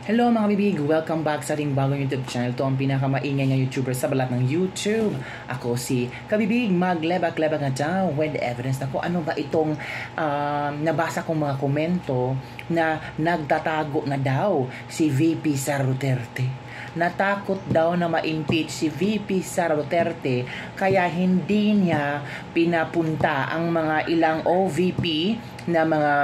Hello mga bibig! Welcome back sa ating bagong YouTube channel. Ito ang pinakamaingay na YouTuber sa balat ng YouTube. Ako si Kabibig, maglebak-lebak na daw with evidence. Ako, ano ba itong nabasa kong mga komento na nagtatago na daw si VP Sara Duterte. Natakot daw na ma-impeach si VP Sara Duterte kaya hindi niya pinapunta ang mga ilang OVP na mga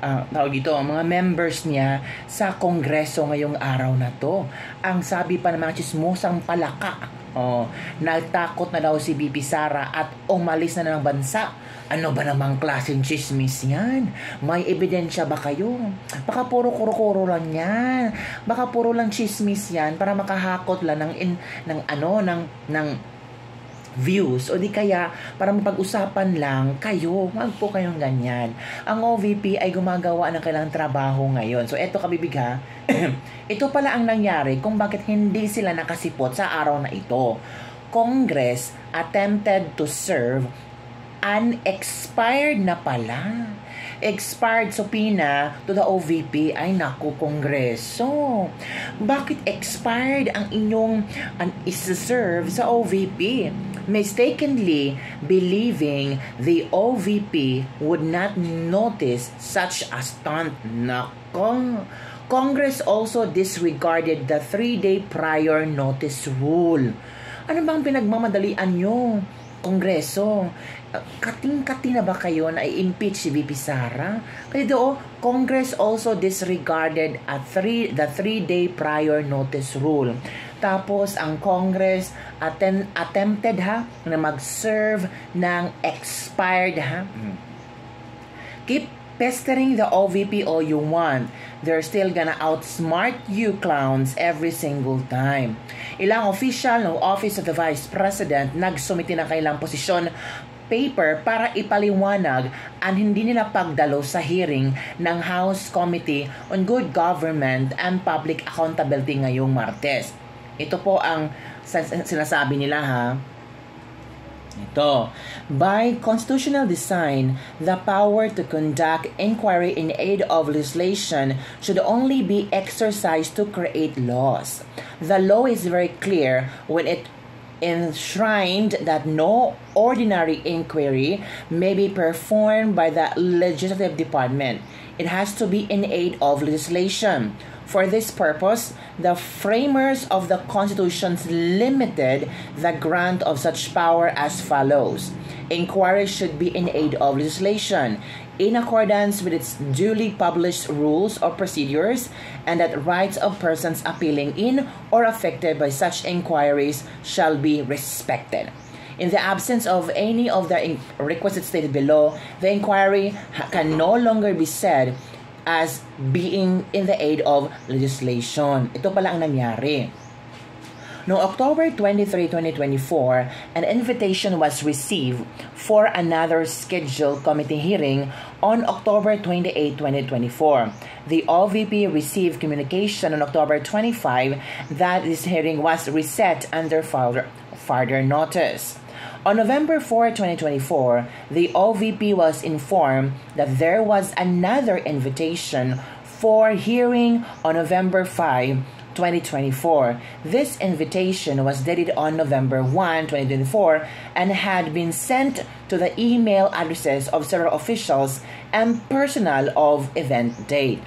mga members niya sa Kongreso ngayong araw na to. Ang sabi pa ng mga chismosang palaka, nagtakot na daw si VP Sara at umalis na ng bansa. Ano ba namang klaseng chismis yan? May ebidensya ba kayo? Baka puro kuro-kuro lang yan. Baka puro lang chismis yan para makahakot lang ng views o di kaya para mapag-usapan lang kayo. Wag po kayong ganyan. Ang OVP ay gumagawa ng kailangang trabaho ngayon. So eto Kabibig ha. Ito pala ang nangyari kung bakit hindi sila nakasipot sa araw na ito. Congress attempted to serve unexpired na pala. Expired subpoena to the OVP. Ay naku, Kongreso. Bakit expired ang inyong is-serve sa OVP? Mistakenly believing the OVP would not notice such a stunt. Nako. Congress also disregarded the 3-day prior notice rule. Ano bang pinagmamadalian nyo, Kongreso? Kating-kati na ba kayo na i-impeach si VP Sara? Kasi Congress also disregarded the 3-day prior notice rule. Tapos ang Congress attempted na mag-serve ng expired Keep pestering the OVP all you want. They're still gonna outsmart you clowns every single time. Ilang official ng Office of the Vice President nagsumiti na kailang posisyon paper para ipaliwanag ang hindi nila pagdalo sa hearing ng House Committee on Good Government and Public Accountability ngayong Martes. Ito po ang sinasabi nila Ito, by constitutional design, the power to conduct inquiry in aid of legislation should only be exercised to create laws. The law is very clear when it enshrined that no ordinary inquiry may be performed by the legislative department. It has to be in aid of legislation. For this purpose, the framers of the Constitution limited the grant of such power as follows. Inquiry should be in aid of legislation, in accordance with its duly published rules or procedures, and that rights of persons appealing in or affected by such inquiries shall be respected. In the absence of any of the requisites stated below, the inquiry can no longer be said as being in the aid of legislation. Ito pala ang nangyari. No October 23, 2024, an invitation was received for another scheduled committee hearing on October 28, 2024. The OVP received communication on October 25 that this hearing was reset under further notice. On November 4, 2024, the OVP was informed that there was another invitation for hearing on November 5, 2024. This invitation was dated on November 1, 2024 and had been sent to the email addresses of several officials and personnel of event date.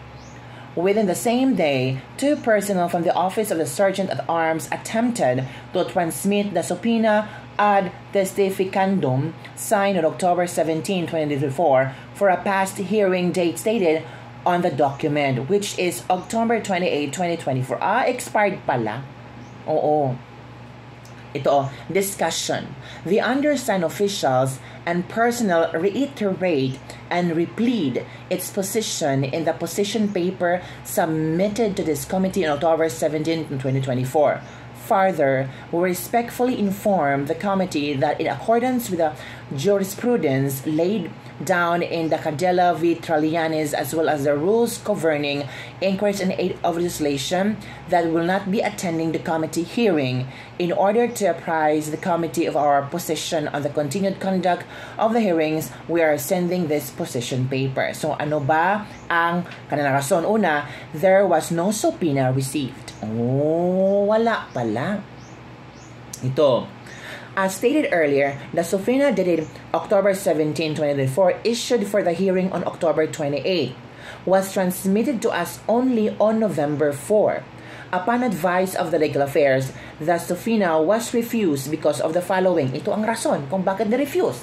Within the same day, 2 personnel from the Office of the Sergeant at Arms attempted to transmit the subpoena ad testificandum signed on October 17, 2024 for a past hearing date stated on the document, which is October 28, 2024. Expired pala. Oo. Ito, discussion. The undersigned officials and personnel reiterate and replead its position in the position paper submitted to this committee on October 17, 2024. Further, we respectfully inform the committee that in accordance with the jurisprudence laid down in the Cadella v. Trillanes, as well as the rules governing inquiries in aid of legislation, that will not be attending the committee hearing. In order to apprise the committee of our position on the continued conduct of the hearings, we are sending this position paper. So ano ba ang kanilang rason? Una, there was no subpoena received. Oh, wala pala. Ito. As stated earlier, the subpoena dated October 17, 2024, issued for the hearing on October 28, was transmitted to us only on November 4. Upon advice of the Legal Affairs, the subpoena was refused because of the following. Ito ang rason kung bakit na-refuse.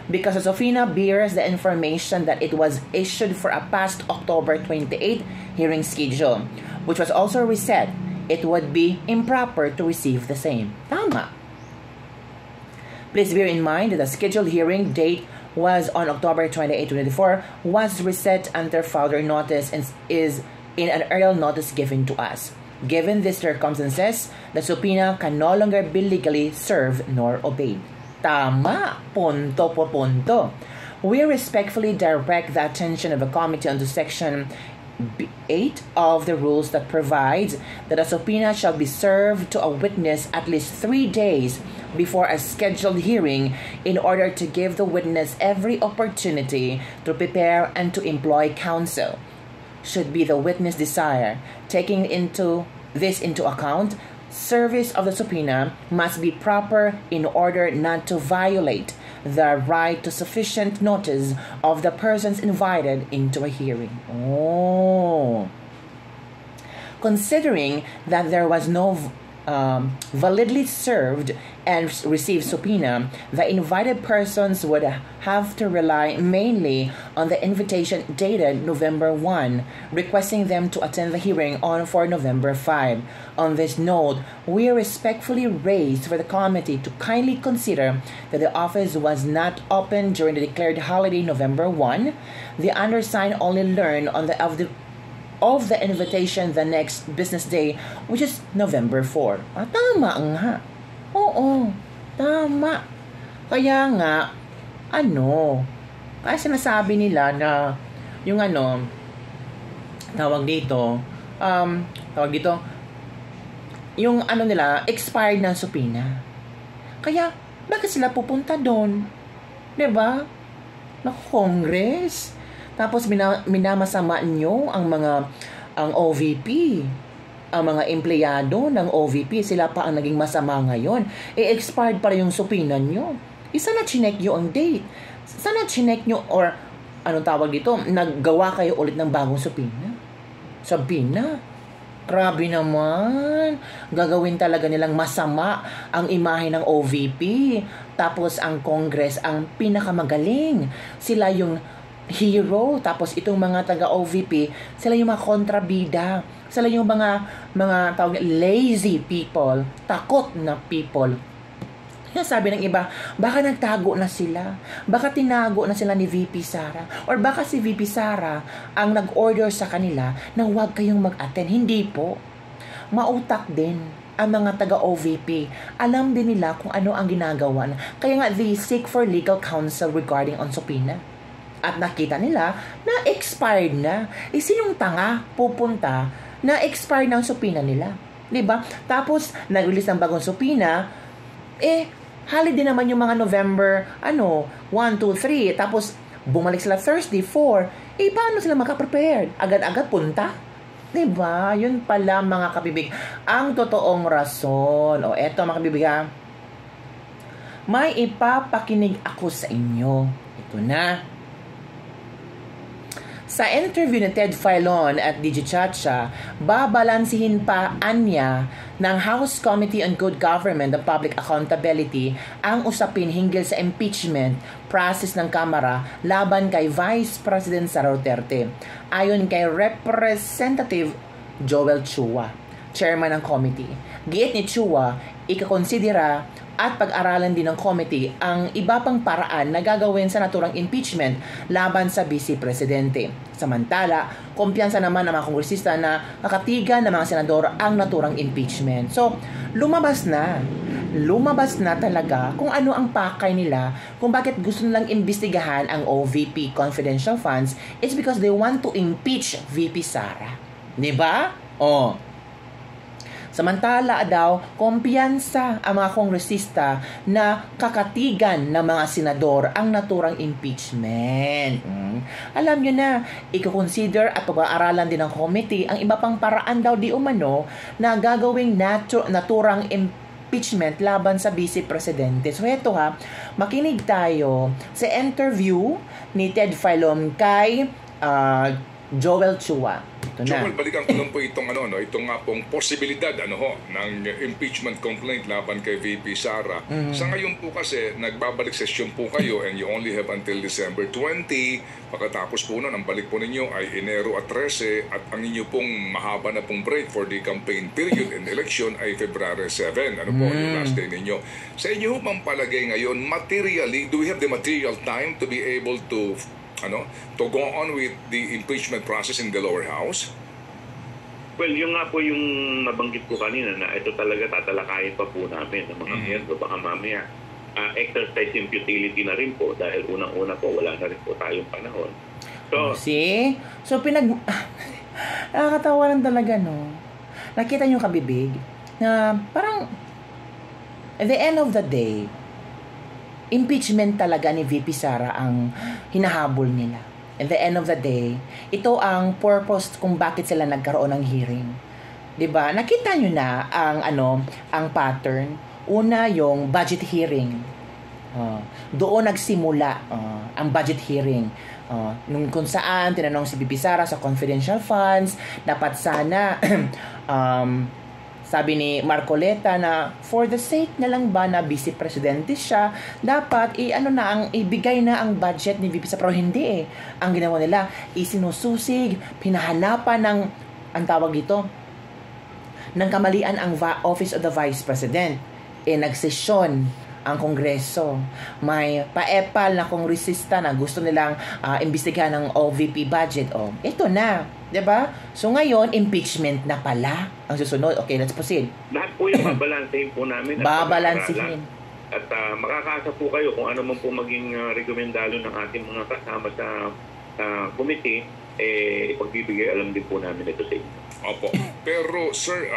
Because the subpoena bears the information that it was issued for a past October 28 hearing schedule, which was also reset. It would be improper to receive the same. Tama. Please bear in mind that the scheduled hearing date was on October 28, 2024, was reset under further notice and is in an earlier notice given to us. Given these circumstances, the subpoena can no longer be legally served nor obeyed. Tama! Punto po punto. We respectfully direct the attention of the committee onto Section 8 of the rules that provides that a subpoena shall be served to a witness at least 3 days before a scheduled hearing in order to give the witness every opportunity to prepare and to employ counsel. Should be the witness desire. Taking this into account, service of the subpoena must be proper in order not to violate the right to sufficient notice of the persons invited into a hearing. Oh. Considering that there was no validly served and received subpoena, the invited persons would have to rely mainly on the invitation dated November 1, requesting them to attend the hearing for November 5. On this note, we respectfully raise for the committee to kindly consider that the office was not open during the declared holiday November 1. The undersigned only learned of the invitation the next business day, which is November 4. Tama nga. Oo, tama. Kaya nga, kaya sinasabi nila na yung tawag dito, yung nila, expired na subpoena. Kaya, bakit sila pupunta doon? Diba? Na Congress? Tapos minamasama nyo ang OVP, ang mga empleyado ng OVP, sila pa ang naging masama ngayon. Expired pa yung subpoena nyo. Sana chinek nyo ang date. Sana chinek nyo or anong tawag dito, naggawa kayo ulit ng bagong subpoena. Grabe naman. Gagawin talaga nilang masama ang imahe ng OVP. Tapos ang Congress ang pinakamagaling. Sila yung hero, tapos itong mga taga-OVP, sila yung mga kontrabida, sila yung mga tawag lazy people, takot na people. Kaya sabi ng iba, baka nagtago na sila, baka tinago na sila ni VP Sara, or baka si VP Sara ang nag-order sa kanila na huwag kayong mag-attend. Hindi po. Mautak din ang mga taga-OVP. Alam din nila kung ano ang ginagawa. Kaya nga, they seek for legal counsel regarding on subpoena. At nakita nila na expired na. Sinong tanga pupunta na expired na ang subpoena nila? Diba? Tapos, nag-release ng bagong subpoena, holiday naman yung mga November, 1, 2, 3. Tapos, bumalik sila Thursday, 4. Paano sila makaprepared? Agad-agad punta? Diba? Yun pala mga kabibig. Ang totoong rason. Eto mga kabibig ha. May ipapakinig ako sa inyo. Ito na. Sa interview ni Ted Filon at DJ Chacha, babalansihin pa anya ng House Committee on Good Government and Public Accountability ang usapin hinggil sa impeachment process ng Kamara laban kay Vice President Sara Duterte. Ayon kay Representative Joel Chua, chairman ng committee. Giit ni Chua, ikakonsidera at pag-aralan din ng committee ang iba pang paraan na gagawin sa naturang impeachment laban sa Vice Presidente. Samantala, kumpiyansa naman ng mga kongresista na nakatigan ng mga senador ang naturang impeachment. So, lumabas na lumabas na talaga kung ano ang pakay nila, kung bakit gusto nilang imbestigahan ang OVP confidential funds. It's because they want to impeach VP Sara. Diba? Samantala daw, kumpiyansa ang mga kongresista na kakatigan ng mga senador ang naturang impeachment. Alam nyo na, i-consider at pag-aaralan din ng committee ang iba pang paraan daw di umano na gagawing naturang impeachment laban sa Vice Presidente. So eto makinig tayo sa interview ni Ted Filon kay Joel Chua. Joel, balikan ko lang po itong itong nga pong posibilidad ng impeachment complaint laban kay VP Sara. Sa ngayon po kasi nagbabalik session po kayo and you only have until December 20. Pagkatapos po nun, ang balik po ninyo ay Enero at 13 at ang inyo pong mahaba na pong break for the campaign period and election ay February 7. Ano po yung last day ninyo? Sa inyo pang palagay ngayon, materially, do we have the material time to be able to go on with the impeachment process in the lower house? Well, yung nga po yung nabanggit ko kanina na ito talaga tatalakayin pa po namin ng mga miyembro. Baka mamaya exercise yung futility na rin po dahil unang-una po wala na rin po tayong panahon. So, So nakakatawa lang talaga, no? Nakita niyo kabibig na parang at the end of the day, impeachment talaga ni VP Sara ang hinahabol nila. At the end of the day, ito ang purpose kung bakit sila nagkaroon ng hearing. 'Di ba? Nakita nyo na ang pattern. Una, yung budget hearing. Doon nagsimula ang budget hearing. Nung kung saan tinanong si VP Sara sa confidential funds, dapat sana sabi ni Marcoleta na for the sake na lang ba na vice presidente siya, dapat ibigay na ang budget ni VP Sara. Pero hindi Ang ginawa nila, isinususig, pinahanapan ng, ang tawag dito, ng kamalian ang Office of the Vice President. Nagsesyon ang Kongreso. May paepal na kongresista na gusto nilang imbestigahan ng OVP budget. Ito na. 'Di ba? So ngayon, impeachment na pala ang susunod. Okay, let's proceed. Lahat po yung babalansehin po namin. Babalansehin. At makakasa po kayo kung ano man po maging rekomendado ng ating mga kasama sa committee, ipagbibigay alam din po namin ito sa inyo. Opo. Pero sir,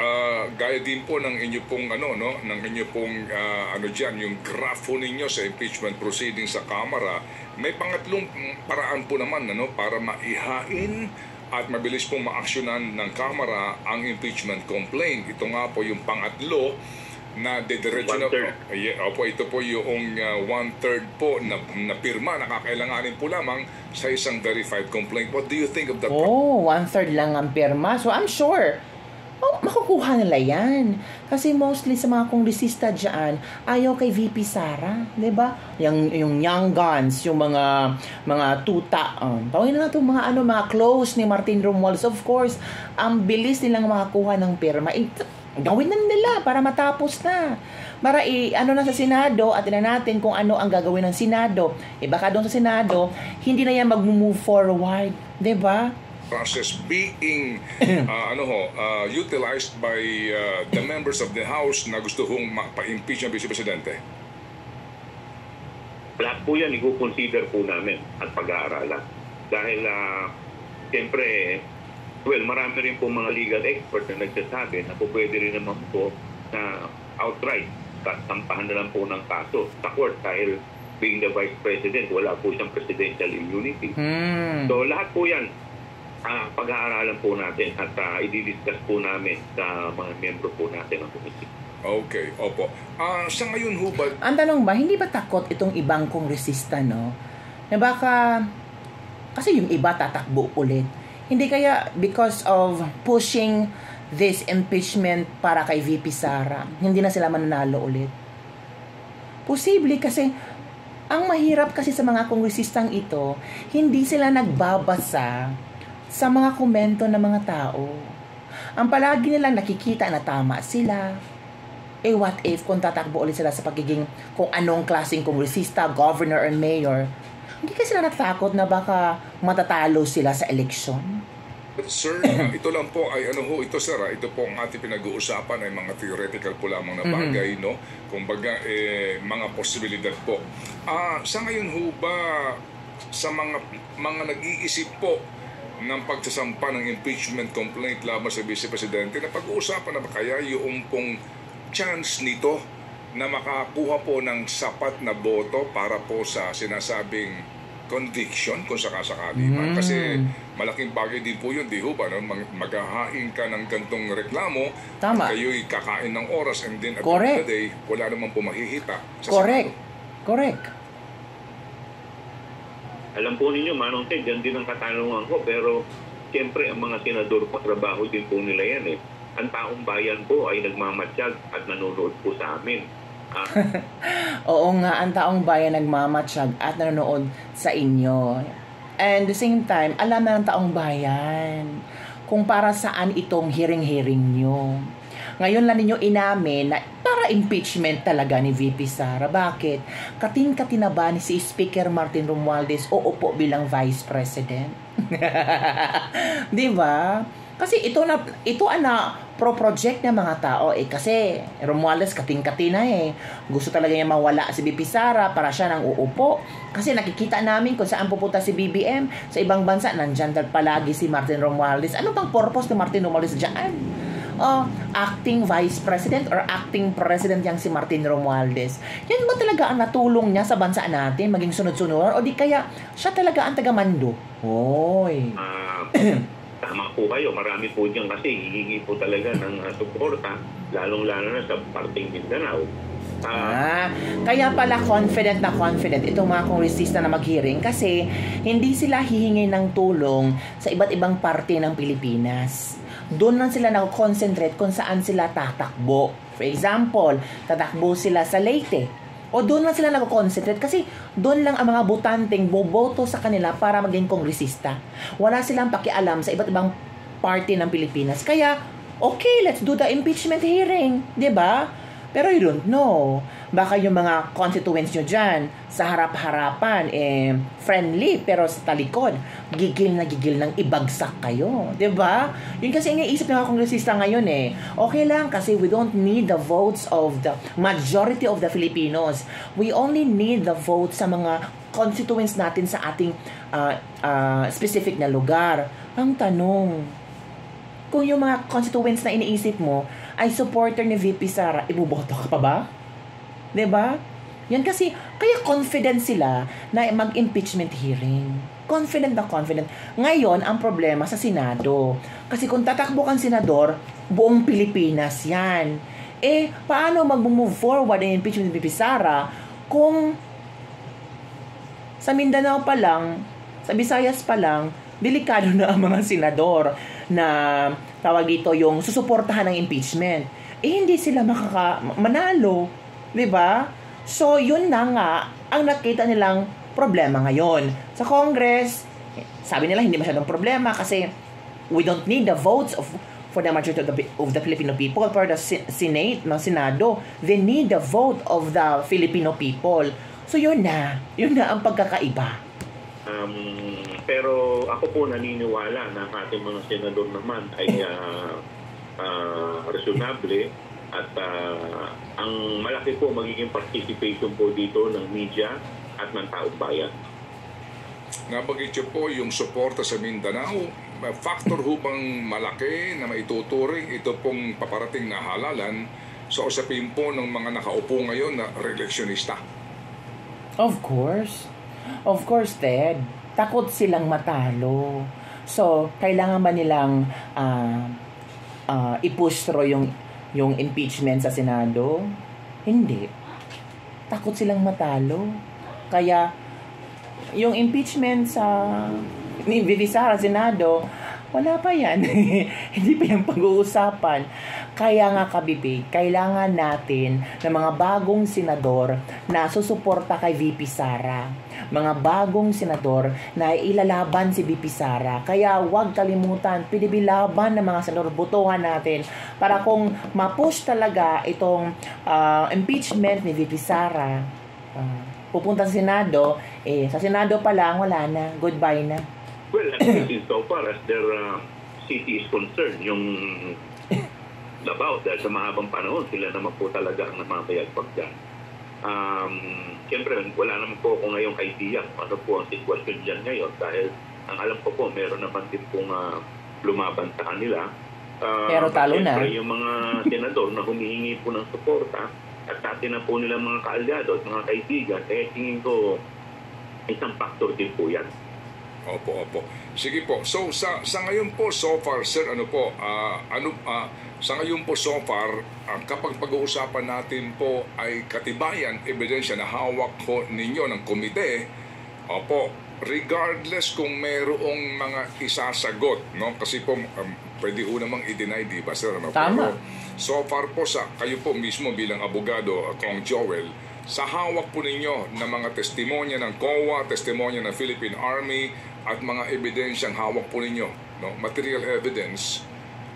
gaya din po ng inyo pong ng inyo pong diyan yung graph ninyo sa impeachment proceeding sa Kamara, may pangatlong paraan po naman para maihain at mabilis pong maaksyonan ng Kamara ang impeachment complaint. Ito nga po yung pangatlo na dediretso na po. Opo, ito po yung 1/3 po na pirma na kakailanganin po lamang sa isang verified complaint. What do you think of that? 1/3 lang ang pirma. So I'm sure makukuha nila yan. Kasi mostly sa mga kongresista dyan, ayaw kay VP Sara. Diba? Yung young guns, yung mga tuta. Tawagin na natin mga close ni Martin Romualdez. Of course, ang bilis nilang makakuha ng pirma. Gawin na nila para matapos na. Para na sa Senado at tingnan natin kung ano ang gagawin ng Senado. Baka doon sa Senado, hindi na yan mag-move forward. Diba? Process being utilized by the members of the House na gusto hong pa-impeach ng Vice Presidente? Lahat po yan i-consider po namin at pag-aaralan. Dahil siyempre, marami rin po mga legal expert na nagsasabi na po pwede rin naman po na outright sampahan na lang po ng kaso sa court dahil being the Vice President, wala po siyang presidential immunity. So lahat po yan pag-aaralan po natin at i-discuss po namin sa mga miyembro po natin ng committee. Okay, opo. Sa ngayon ho ba... Ang tanong ba, hindi ba takot itong ibang kongresista, no? Na baka, kasi yung iba tatakbo ulit. Hindi kaya because of pushing this impeachment para kay VP Sara, hindi na sila mananalo ulit? Posible kasi, ang mahirap kasi sa mga kongresistang ito, hindi sila nagbabasa sa mga komento ng mga tao. Ang palagi nilang nakikita na tama sila. What if kung tatakbo ulit sila sa pagiging kung anong klaseng kongresista, governor, or mayor, hindi kasi sila natakot na baka matatalo sila sa eleksyon? Sir, ito lang po ay ito sir, ito po ang ating pinag-uusapan ay mga theoretical po lamang na bagay, no? Kumbaga, mga posibilidad po. Sa ngayon ho ba, sa mga nag-iisip po ng pagsasampa ng impeachment complaint laban sa Vice Presidente, na pag-uusapan na ba kaya yung pong chance nito na makakuha po ng sapat na boto para po sa sinasabing conviction kung sakasakali man. Kasi malaking bagay din po yun, di ho ba? No? Maghahain ka ng gantong reklamo, Tama. kayo'y kakain ng oras, and then at the end Correct. of the day, wala naman po mahihita sa Correct. Senado. Correct. Alam po ninyo, Manong Ted, yan din ang katanungan ko. Pero siyempre, ang mga senador po, trabaho din po nila yan eh. Ang taong bayan po ay nagmamatsyag at nanonood po sa amin. Oo nga, ang taong bayan nagmamatsyag at nanonood sa inyo. And the same time, alam na ng taong bayan kung para saan itong hearing-hearing nyo. Ngayon lang ninyo inamin na para impeachment talaga ni VP Sara. Bakit? Kating-katina ba ni si Speaker Martin Romualdez uupo bilang Vice President? Di ba? Kasi ito na pro-project ng mga tao kasi Romualdez kating-katina Gusto talaga niya mawala si VP Sara para siya nang uupo. Kasi nakikita namin kung saan pupunta si BBM sa ibang bansa, nandyan palagi si Martin Romualdez. Ano bang purpose ni Martin Romualdez dyan? Acting Vice President or acting President yang si Martin Romualdez. Yan ba talaga ang natulong niya sa bansa natin maging sunod-sunod? O di kaya siya talaga ang tagamando? Hoy. Tama po kayo. Marami po dyan kasi hihingi po talaga ng suporta, lalong-lalo na sa parting Mindanao. Kaya pala confident itong mga kongresista na mag-hearing kasi hindi sila hihingi ng tulong sa iba't ibang parte ng Pilipinas. Doon lang sila nag-concentrate kung saan sila tatakbo. For example, tatakbo sila sa Leyte. O doon lang sila nag-concentrate kasi doon lang ang mga botanteng boboto sa kanila para maging kongresista. Wala silang pakialam sa iba't ibang party ng Pilipinas. Kaya, okay, let's do the impeachment hearing. 'Di ba? Pero you don't know. Baka yung mga constituents nyo dyan, sa harap-harapan, friendly, pero sa talikod, gigil ng ibagsak kayo. 'Di ba? Yun kasi iniisip ng mga kongresista ngayon Okay lang kasi we don't need the votes of the majority of the Filipinos. We only need the votes sa mga constituents natin sa ating specific na lugar. Ang tanong, kung yung mga constituents na iniisip mo ay supporter ni VP Sara, iboboto ka pa ba? 'Di ba? Yan kasi, kaya confident sila na mag-impeachment hearing. Confident. Ngayon, ang problema sa Senado. Kasi kung tatakbo kang senador, buong Pilipinas yan. Paano mag-move forward ang impeachment ni VP Sara kung sa Mindanao pa lang, sa Visayas pa lang, delikado na ang mga senador na tawag dito yung susuportahan ng impeachment. Hindi sila manalo, 'di ba? So yun na nga ang nakita nilang problema ngayon. Sa Congress, sabi nila hindi masyadong problema kasi we don't need the votes for the majority of the Filipino people. For the Senado, they need the vote of the Filipino people. So yun na ang pagkakaiba. Pero ako po naniniwala na ang ating mga senador naman ay reasonable at ang malaki po magiging participation po dito ng media at ng taong bayan. Nabanggit niyo po yung suporta sa Mindanao. Factor ho bang malaki na maituturing ito pong paparating na halalan sa usapin po ng mga nakaupo ngayon na reeleksyonista? Of course, Ted. Takot silang matalo. So, kailangan ba nilang i-push through yung impeachment sa Senado? Hindi. Takot silang matalo. Kaya, yung impeachment ni VP Sara sa Senado, wala pa yan. Hindi pa yung pag-uusapan. Kaya nga kabibig, kailangan natin ng mga bagong senador na susuporta kay VP Sara. Mga bagong senador na ilalaban si VP Sara. Kaya huwag kalimutan, pinibilaban ng mga senador, botohan natin para kung ma-push talaga itong impeachment ni VP Sara, pupunta sa Senado, sa Senado pa lang, wala na. Goodbye na. Well, at least so far as their city is concerned, yung Davao, dahil sa mahabang panahon, sila naman po talaga ang namamayagpag dyan. Siyempre, wala naman po ako ngayong idea kung ano po ang sitwasyon dyan ngayon dahil ang alam ko po, meron naman din pong lumaban sa kanila. Pero talo na. Siyempre, yung mga senador na humihingi po ng suporta at dati na po nila mga kaalyado at mga kaibigan, tingin ko isang factor din po yan. Opo. Sige po. So sa ngayon po so far sir, sa ngayon po so far, kapag pag-uusapan natin po ay katibayan, ebidensya na hawak ko ninyo ng komite, opo, regardless kung mayroong mga isasagot, no? Kasi po pwede ho namang i-deny, di ba sir? No? Tama. Pero so far po kayo po mismo bilang abogado, Kong Joel, sa hawak po ninyo ng mga testimonya ng COA, testimonya ng Philippine Army, at mga ebidensyang hawak po ninyo, no? Material evidence,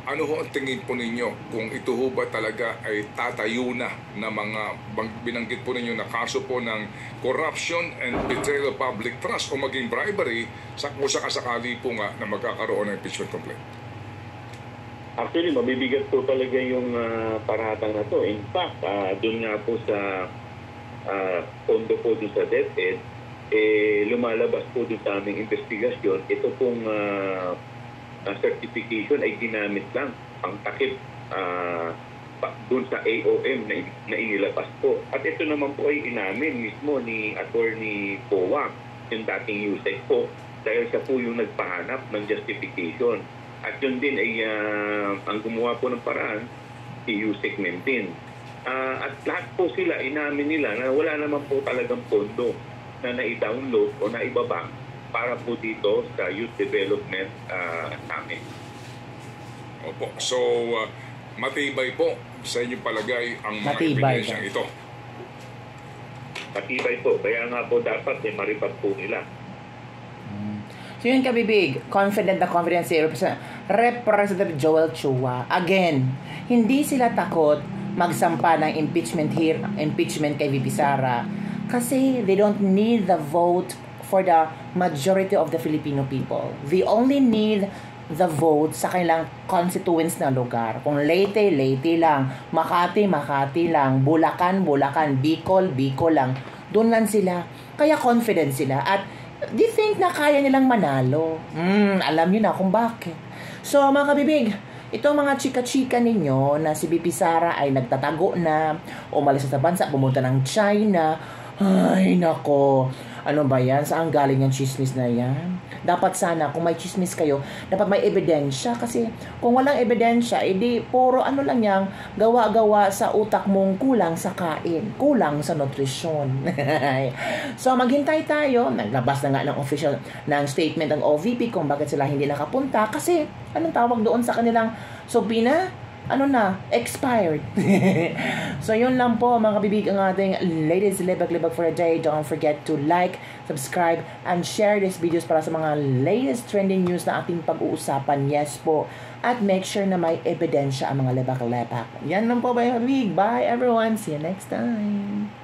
ano ho ang tingin po ninyo kung ito ho ba talaga ay tatayo na mga binanggit po ninyo na kaso po ng corruption and betrayal of public trust o maging bribery kung sakasakali po nga na magkakaroon ng impeachment complaint? Actually, mabibigat po talaga yung paratang na to. In fact, doon nga po sa pondo po doon sa DepEd, lumalabas po doon sa aming investigasyon, ito pong certification ay ginamit lang pang takip doon sa AOM na inilabas po. At ito naman po ay inamin mismo ni Attorney Powa, yung dating USEC po, dahil siya po yung nagpahanap ng justification. At yun din ay ang gumawa po ng paraan, si USEC Mentin. At lahat po sila, inamin nila na wala naman po talagang pondo na na-download o na-ibaba para po dito sa youth development namin. Opo. So, matibay po sa inyong palagay ang mga ebidensyang ito. Matibay po. Kaya nga po dapat maripat po nila. So yun kabibig, confident si Representative Joel Chua. Again, hindi sila takot magsampa ng impeachment kay VP Sara kasi they don't need the vote for the majority of the Filipino people. They only need the vote sa kanilang constituents na lugar. Kung Leyte lang, Makati lang, Bulacan, Bicol lang. Doon lang sila. Kaya confident sila. At they think na kaya nilang manalo. Alam niyo na kung bakit. So mga kabibig, itong mga chika-chika ninyo na si VP Sara ay nagtatago na, umalis sa bansa, pumunta ng China. Ay, nako. Ano ba yan? Saan galing yung chismis na yan? Dapat sana, kung may chismis kayo, dapat may ebidensya. Kasi kung walang ebidensya, edi puro ano lang yan, gawa-gawa sa utak mong kulang sa kain, kulang sa nutrisyon. So, maghintay tayo. Naglabas na nga ng official ng statement ng OVP kung bakit sila hindi nakapunta. Kasi, anong tawag doon sa kanilang subpoena? Expired. So yun lang po mga kabibig ang ating latest libag-libag for a day. Don't forget to like, subscribe, and share these videos para sa mga latest trending news na ating pag-uusapan. Yes po. At make sure na may ebidensya ang mga libag-libag. Yan lang po mga kabibig. Bye everyone. See you next time.